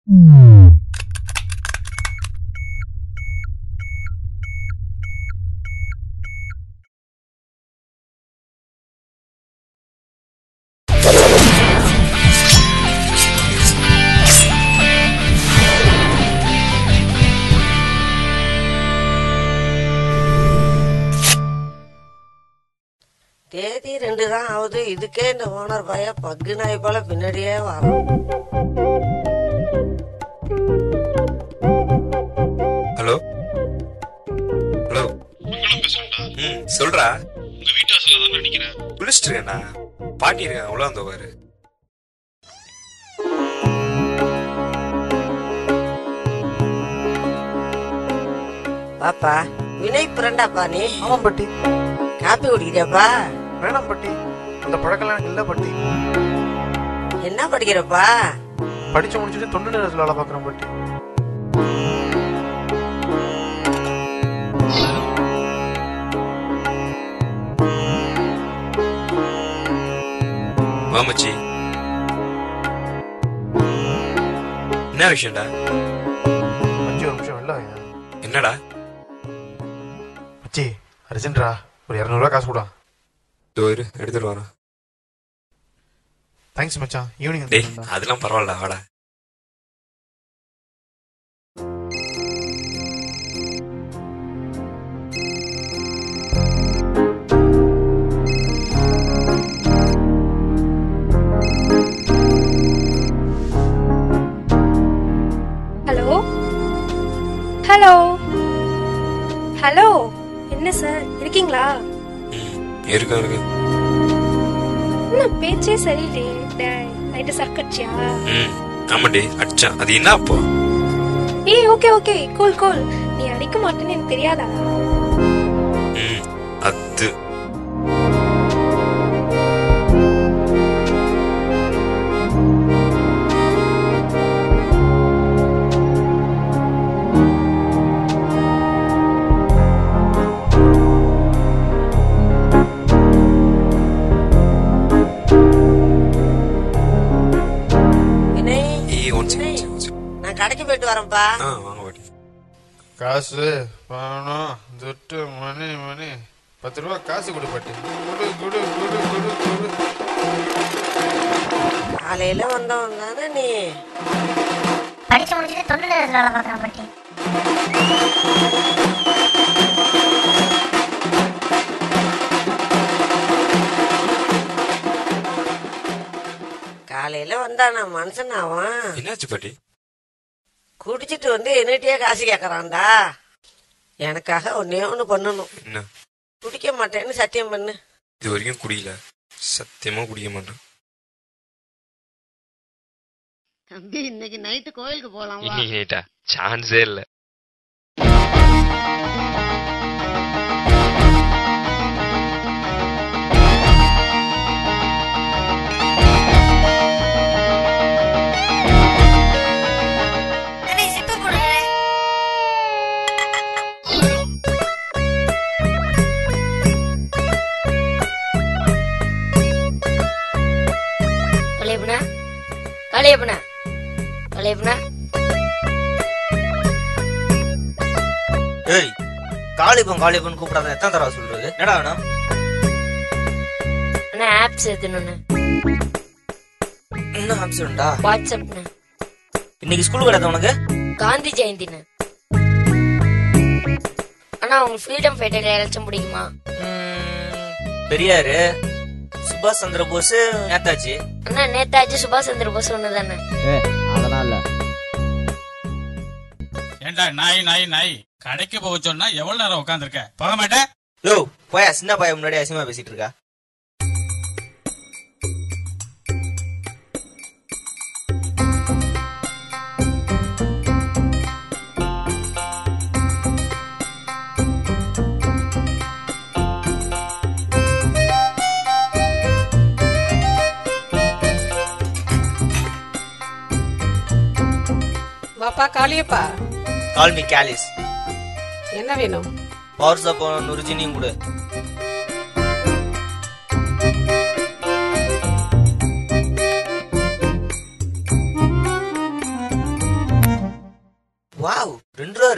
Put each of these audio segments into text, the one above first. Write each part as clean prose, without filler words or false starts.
தேதி 2 தான் ஆகுது. இதுக்கே இந்த ஓனர் பைய பக்கு நாய் போல பின்னாடியே வரும். ஹலோ ஹலோ சொல்றா. உங்க வீட்டு வாசல்ல தான் நிக்கிறேன். குளிச்சிட்டு இருக்கேண்ணா. பாட்டி இருக்கேன். உள்ள வந்து பாரு. பாப்பா வினய் பிறண்டாப்பா நீ? ஆமா பட்டி. காப்பி குடிக்கிறியாப்பா? வேணாம் பட்டி, அந்த பழக்கம் எனக்கு இல்ல பட்டி. என்ன படிக்கிறப்பா? படிச்சு முடிச்சுட்டு தொண்டு நிலையத்துல வேலை பாக்குறேன் பட்டி. மாமச்சி என்ன விஷயம்டா? மச்சி ஒரு நிமிஷம் வெளில வாங்க. என்னடா? மச்சி அர்ஜென்ட்ரா, ஒரு 200 ரூபா காசு கூட. எடுத்துட்டு வரேன். தேங்க்ஸ் மச்சான். ஈவினிங் டேய் அதெல்லாம் பரவாயில்ல, வாடா. ஹலோ ஹலோ ஹலோ, என்ன சார் இருக்கீங்களா? இருக்கு இருக்கு. என்ன பேச்சே சரியில்லையே. டேய் நைட்டு சர்க்கட்சியா? ஆமாண்டி அடிச்சான். அது என்ன அப்போ? ஏய் ஓகே ஓகே கூல் கூல். நீ அடிக்க மாட்டேன்னு எனக்கு தெரியாதா? அது நான் கடைக்கு போயிட்டு வரேன்ப்பா. வாங்க பாட்டி. காசு பணம் துட்டு மணி மணி 10 ரூபா காசு கொடு பாட்டி. குடு குடு குடு குடு குடு. காலையில வந்தவன் தானே நீ? படிச்சு முடிச்சுட்டு தொண்டு நிலையத்துல வேலை பாக்குறேன் பாட்டி. காலையில வந்தானா மனுஷன் அவன்? என்னாச்சு பாட்டி? குடிச்சிட்டு வந்து என்னட்டியே காசு கேக்குறான்டா. எனக்காக ஒன்னே ஒண்ணு பண்ணணும். என்ன? குடிக்க மாட்டேன்னு சத்தியம் பண்ணு. இது வரைக்கும் குடிக்கல, சத்தியமா குடிக்க மாட்டேன். தம்பி இன்னைக்கு நைட்டு கோயிலுக்கு போலாம். சான்ஸே இல்ல. ஏய் காளிபன் காளிபன் கூப்பிடாத எத்தனை தடவை சொல்றது? என்னடா வேணும்? அண்ணா ஆப்ஸ் ஏத்தணும்னு. என்ன ஆப்ஸ் வேணும்டா? வாட்ஸ்அப்ண்ணே. இன்னைக்கு ஸ்கூல் கிடையாது உனக்கு? காந்தி ஜெயந்திண்ணே. அண்ணா உங்களுக்கு ஃப்ரீடம் ஃபைட்டர் யாராச்சும் பிடிக்குமா? பெரியாரு, சுபாஷ் சந்திர போஸ், நேதாஜி. அண்ணா நேதாஜி சுபாஷ் சந்திர போஸ் ஒண்ணுதானே? அதெல்லாம் இல்ல. ஏண்டா நாய் நாய் நாய், கடைக்கு போக சொன்னா எவ்வளவு நேரம் உட்காந்துருக்க? போக மாட்டேன். யோ போயா, சின்ன பையன் முன்னாடி அசிங்கமா பேசிட்டு இருக்கா. வாப்பா காளியப்பா. Call me Kallis. என்ன வேணும்? வாட்ஸ்அப் நுர்ஜினியும் கூட.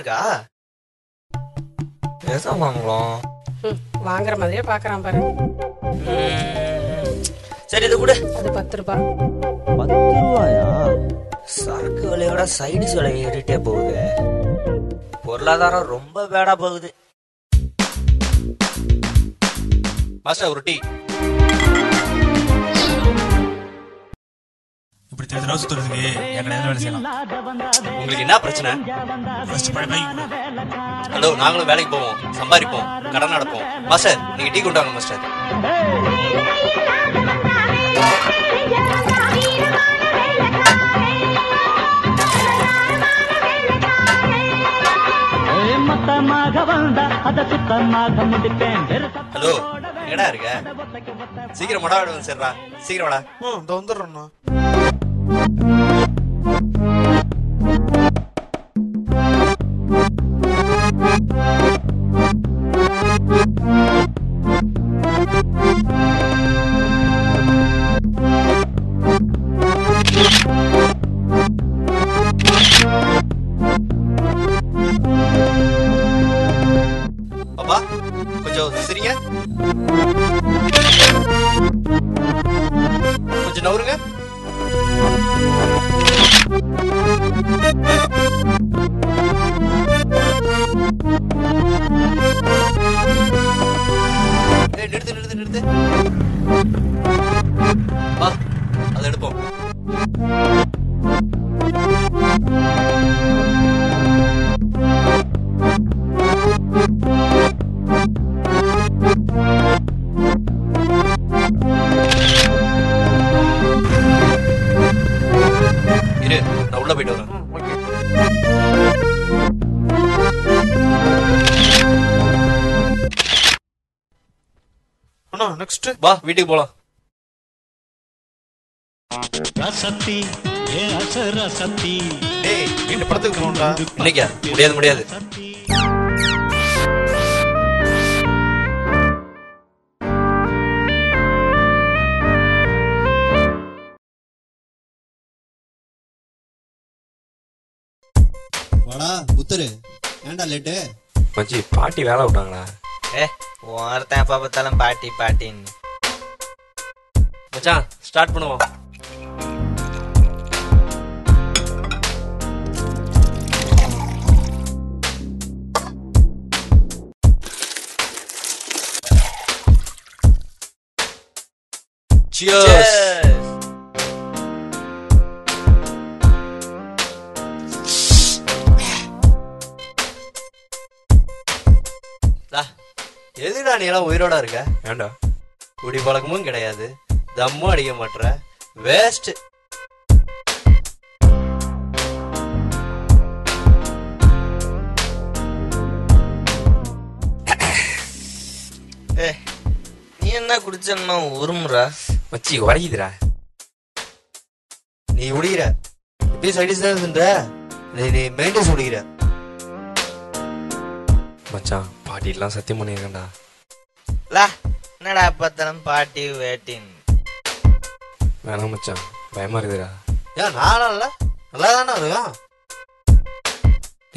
இருக்கா? எதான் வாங்கலாம்? வாங்குற மாதிரியே பாக்குறான் பாரு. சரி இது கூட. அது 10 ரூபாய். 10 ரூபாயா? சரக்கு விலையோட சைடு விலை ஏறிட்டே போகுது. பொருளாதாரம் ரொம்ப பேடா போகுது. மாஸ்டர் ஒரு டீ. இப்படி தெரிஞ்ச ரோஸ் தருதுக்கு என் கடையில் வேலை செய்யலாம். உங்களுக்கு என்ன பிரச்சனை? ஹலோ, நாங்களும் வேலைக்கு போவோம், சம்பாதிப்போம், கடன் நடப்போம். மாஸ்டர் நீங்க டீ கொண்டாங்க மாஸ்டர். ஹலோ, எங்கடா இருக்க? சீக்கிரம் மடா விடுவேன். சரிடா, சீக்கிரம் வாடா. இந்த வந்துடுறேண்ணா. பாப்பா கொஞ்சம் சிரிங்க, கொஞ்சம் நவருங்க. நிறுத்து நிறுத்து நிறுத்து. வா, அதை எடுப்போம். இரு, நான் உள்ள போயிட்டு வரேன். அண்ணா நெக்ஸ்ட் வா, வீட்டுக்கு போலாம். டேய், இந்த படத்துக்கு போகணும்டா. இன்னைக்கா? முடியாது முடியாது. வாடா புத்தரு, ஏன்டா லேட்டு? மச்சி பாட்டி வேலை விட்டாங்களா? ஒருத்தன் எப்ப பார்த்தாலும் பாட்டி பாட்டின்னு. மச்சான் ஸ்டார்ட் பண்ணுவோம். Cheers. எதுடா நீ எல்லாம் உயிரோட இருக்க? ஏண்டா? குடி பழக்கமும் கிடையாது, தம்மும் அடிக்க மாட்டற, வேஸ்ட். நீ என்ன குடிச்சா உருமுறா? மச்சி உரையுதுடா. நீ உடிகிற இப்படி சைடிஸ் தான் நீ மெயின்டைன்ஸ் உடிகிற. மச்சான் பாட்டிலாம் சத்தியம் பண்ணிருக்கேன்டா. என்னடா பார்த்தாலும் பாட்டி வேட்டின். வேணாம் மச்சான், பயமா இருக்குதுடா. ஏன் நானும் இல்ல, நல்லா தானே இருக்கும்.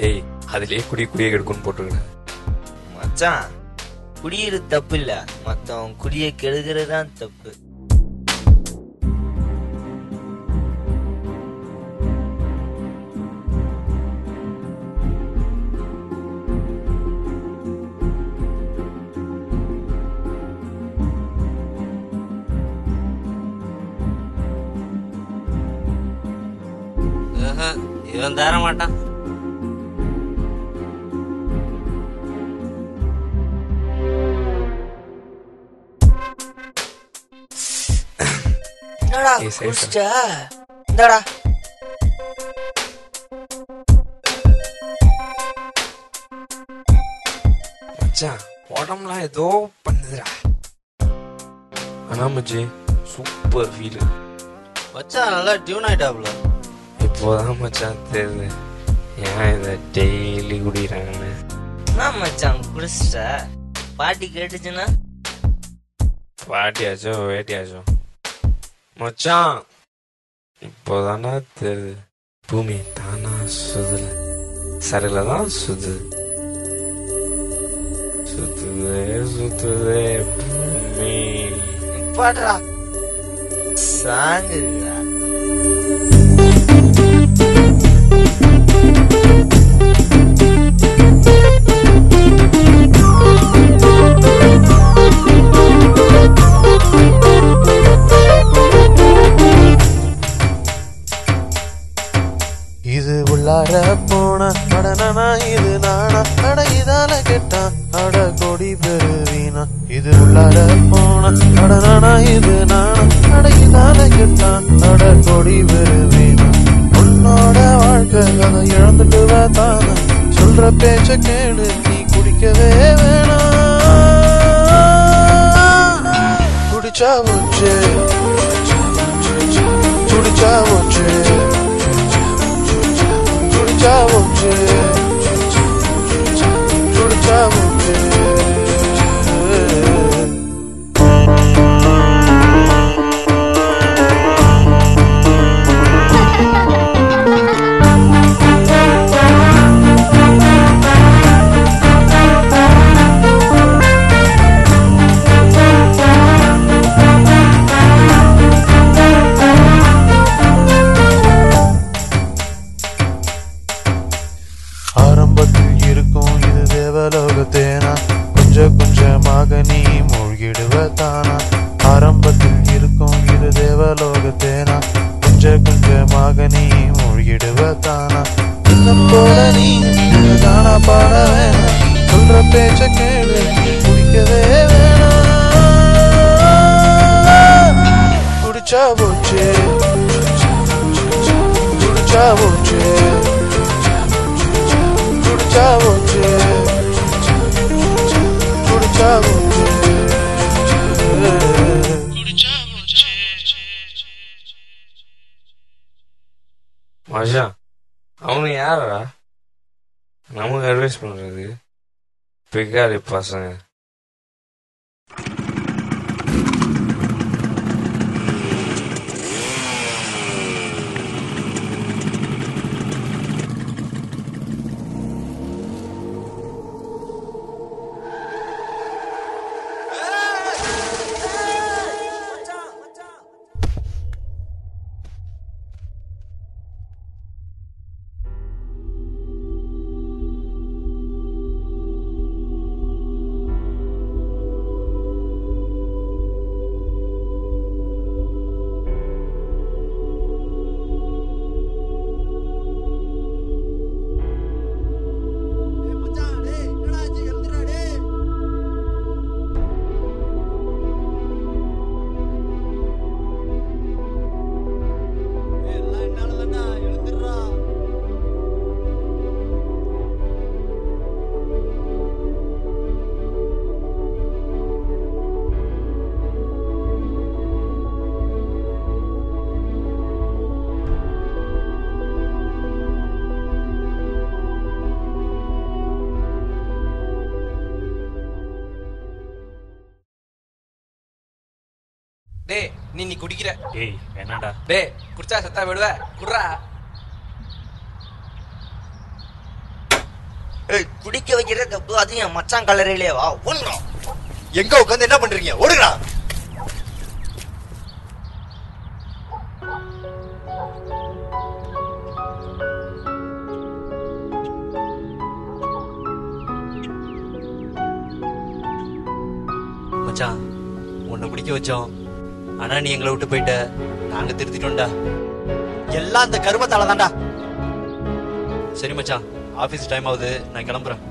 ஏய், அதுலயே குடியே கெடுக்குன்னு போட்டுருக்கேன் மச்சான். குடியிறது தப்பு இல்ல, மத்தவன் குடியை கெடுக்கிறதுதான் தப்பு. இவன் தர மாட்டான். என்னடா குடிச்சா? இந்தடா. மச்சான் உடம்புலாம் ஏதோ பண்ணுதுடா. ஆனா மச்சி சூப்பர் ஃபீல். மச்சான் நல்லா டியூன் ஆயிட்டாப்ல. இப்போதான் மச்சான் தெரியுது ஏன் இதை டெய்லி குடிக்கிறாங்கன்னு. என்ன மச்சான் குடிச்சிட்ட? பாட்டி கேட்டுச்சுன்னா? பாட்டியாச்சும் வேட்டியாச்சும் மச்சான் இப்போதானா தெரியுது பூமி தானா சுதல. சரியில்ல தான் சுத்துது சுத்துதே சுத்துதே பூமி. பாடுறா சாங்கு. இது உள்ளார போன அடனா இது நானா அட இதால கெட்டான் அட கொடி பெருவீனா. இது உள்ளார போன அடனா இது நானா அட இதால கெட்டான் அட கொடி பெருவீனா. உன்னோட வாழ்க்கை அதை இழந்துட்டு தான சொல்ற பேச்ச கேளு நீ குடிக்கவே வேணாம். குடிச்சா போச்சு குடிச்சா போச்சு குடிச்சாவுச்சு குடிச்சாவுச்சு. ஆரம்பத்தில் இருக்கும் இது தேவலோகத்தேனா கொஞ்சம் கொஞ்சமாக நீ மூழ்கிடுவதானா. ஆரம்பத்தில் இருக்கும் இது தேவலோகத்தேனா கொஞ்சம் கொஞ்சமாக நீ மூழ்கிடுவதானா. இன்னும் போல நீ தானா பாட வேணாம் சொல்ற பேச்ச கேளு குடிக்கவே வேணாம். குடிச்சா போச்சு குடிச்சா போச்சு குடிச்சாவுச்சு குடிச்சாவுச்சு. மச்சான் அவனு யாரா நமக்கு அட்வைஸ் பண்றது? பிகாரி பசங்க. டேய் நீ குடிக்கிற. ஏய் என்னடா? டேய் குடிச்சா செத்தா விடுவ குடுறா. ஏய் குடிக்க வைக்கிற தப்பு அது என் மச்சான் கலரையிலே வா ஒண்ணும். எங்க உட்காந்து என்ன பண்றீங்க? ஓடுங்கடா. மச்சான் உன்னை குடிக்க வச்சோம், ஆனா நீ எங்களை விட்டு போயிட்ட. நாங்க திருத்திட்டோம்டா. எல்லாம் அந்த கருமத்தால தான்டா. சரி மச்சான், ஆபீஸ் டைம் ஆகுது, நான் கிளம்புறேன்.